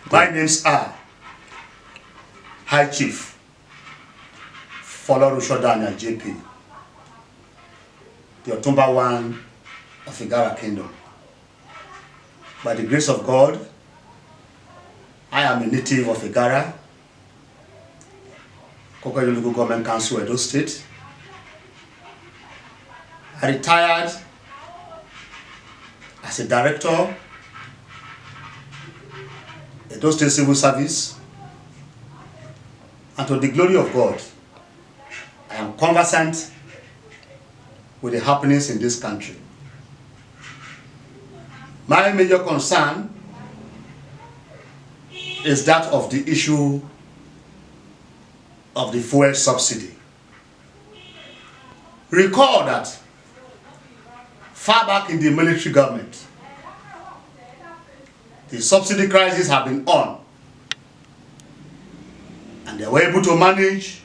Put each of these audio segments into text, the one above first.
My names are High Chief Dania JP, the Otumba one of Igarra Kingdom. By the grace of God, I am a native of Igarra, Kokoyo Local Government Council, Edo State. I retired as a director, Edo State Civil Service, and to the glory of God, I am conversant with the happenings in this country. My major concern is that of the issue of the fuel subsidy. Recall that far back in the military government, the subsidy crisis had been on, and they were able to manage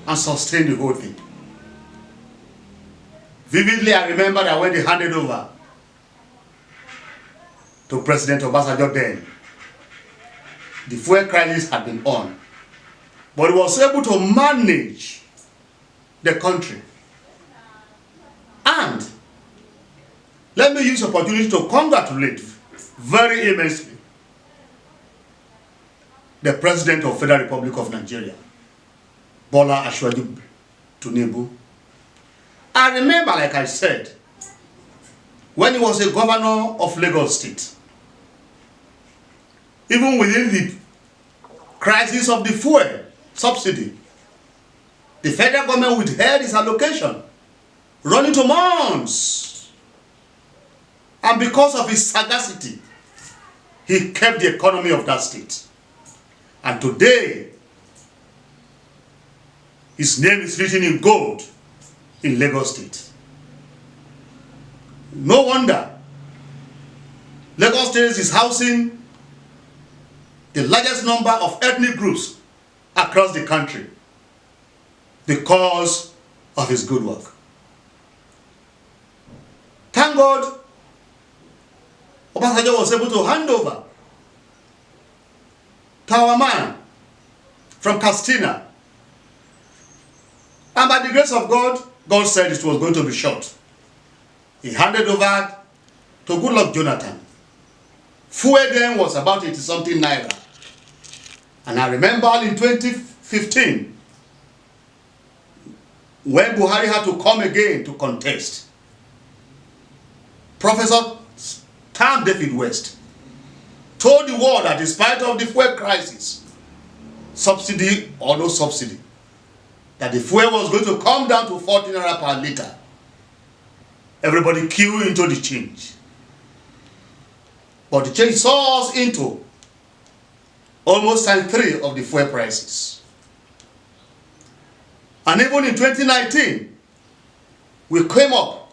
and sustain the whole thing. Vividly, I remember that when they handed over to President Obasanjo then, the fuel crisis had been on, but he was able to manage the country. And let me use the opportunity to congratulate very immensely the President of Federal Republic of Nigeria, Bola Tinubu. I remember, like I said, when he was a governor of Lagos State, even within the crisis of the fuel subsidy, the federal government withheld its allocation, running to months. And because of his sagacity, he kept the economy of that state. And today, his name is written in gold in Lagos State. No wonder Lagos State is housing the largest number of ethnic groups across the country because of his good work. Thank God, Obasanjo was able to hand over to our man from Castina. And by the grace of God, God said it was going to be short. He handed over to Goodluck Jonathan. Fuel then was about 80-something naira. And I remember in 2015, when Buhari had to come again to contest, Professor Tam David West told the world that in spite of the fuel crisis, subsidy or no subsidy, that the fuel was going to come down to 14 naira per litre. Everybody queued into the change. But the change saw us into almost times 3 of the fuel prices. And even in 2019, we came up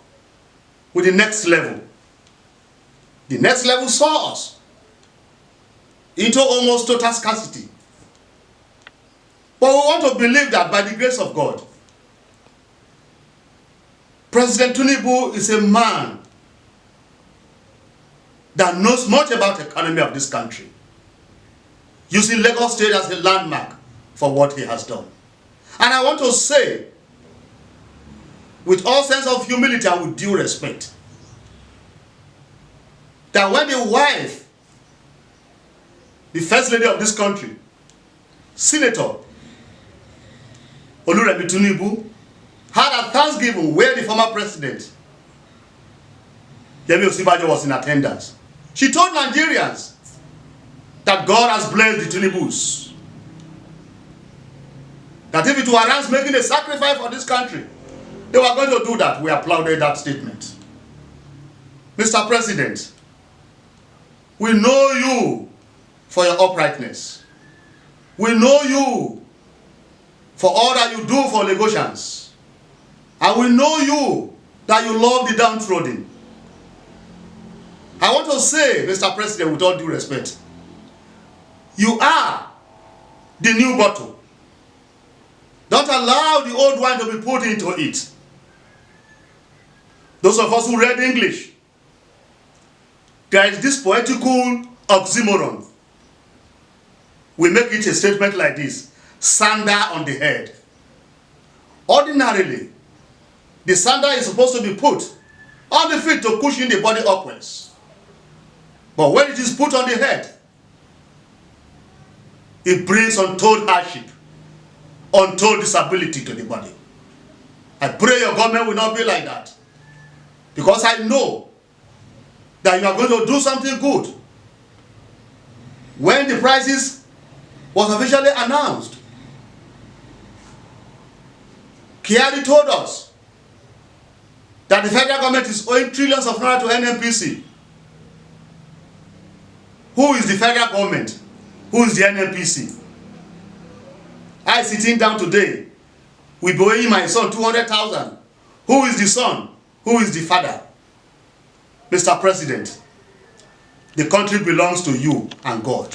with the next level. The next level saw us into almost total scarcity. But we want to believe that by the grace of God, President Tinubu is a man that knows much about the economy of this country, using Lagos State as a landmark for what he has done. And I want to say, with all sense of humility and with due respect, that when the wife, the first lady of this country, Senator Tinubu, had a Thanksgiving where the former president, Yemi Osinbajo, was in attendance, she told Nigerians that God has blessed the Tinubus. That if it warrants making a sacrifice for this country, they were going to do that. We applauded that statement. Mr. President, we know you for your uprightness. We know you for all that you do for Lagosians. And we know you that you love the downtrodden. I want to say, Mr. President, with all due respect, you are the new bottle. Don't allow the old wine to be put into it. Those of us who read English, there is this poetical oxymoron we make it a statement like this: sander on the head. Ordinarily, the sander is supposed to be put on the feet to cushion the body upwards. But when it is put on the head, it brings untold hardship, untold disability to the body. I pray your government will not be like that, because I know that you are going to do something good. When the prices was officially announced, Kyari told us that the federal government is owing trillions of naira to NNPC. Who is the federal government? Who is the NNPC? I sitting down today with owing my son 200,000. Who is the son? Who is the father? Mr. President, the country belongs to you and God,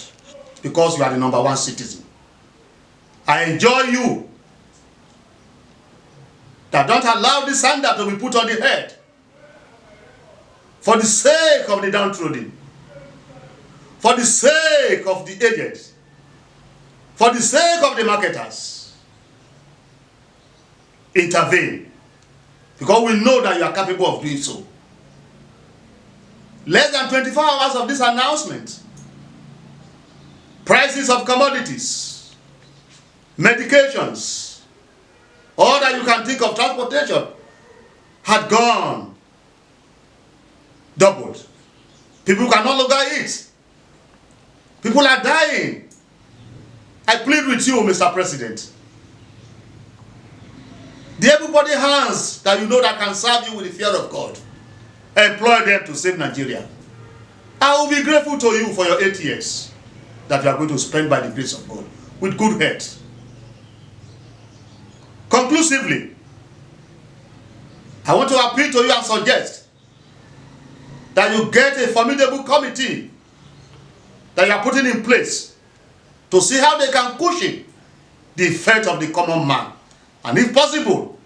because you are the #1 citizen. I enjoy you that don't allow this sander to be put on the head for the sake of the downtrodden, for the sake of the aged, for the sake of the marketers. Intervene, because we know that you are capable of doing so. Less than 24 hours of this announcement, prices of commodities, medications, all that you can think of, transportation, had gone, doubled. People can no longer eat. People are dying. I plead with you, Mr. President. The able-bodied hands that you know that can serve you with the fear of God, employ them to save Nigeria. I will be grateful to you for your 8 years that you are going to spend by the grace of God with good health. Conclusively, I want to appeal to you and suggest that you get a formidable committee that you are putting in place to see how they can cushion the fate of the common man, and if possible,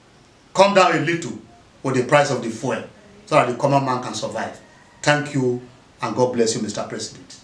come down a little with the price of the fuel so that the common man can survive. Thank you, and God bless you, Mr. President.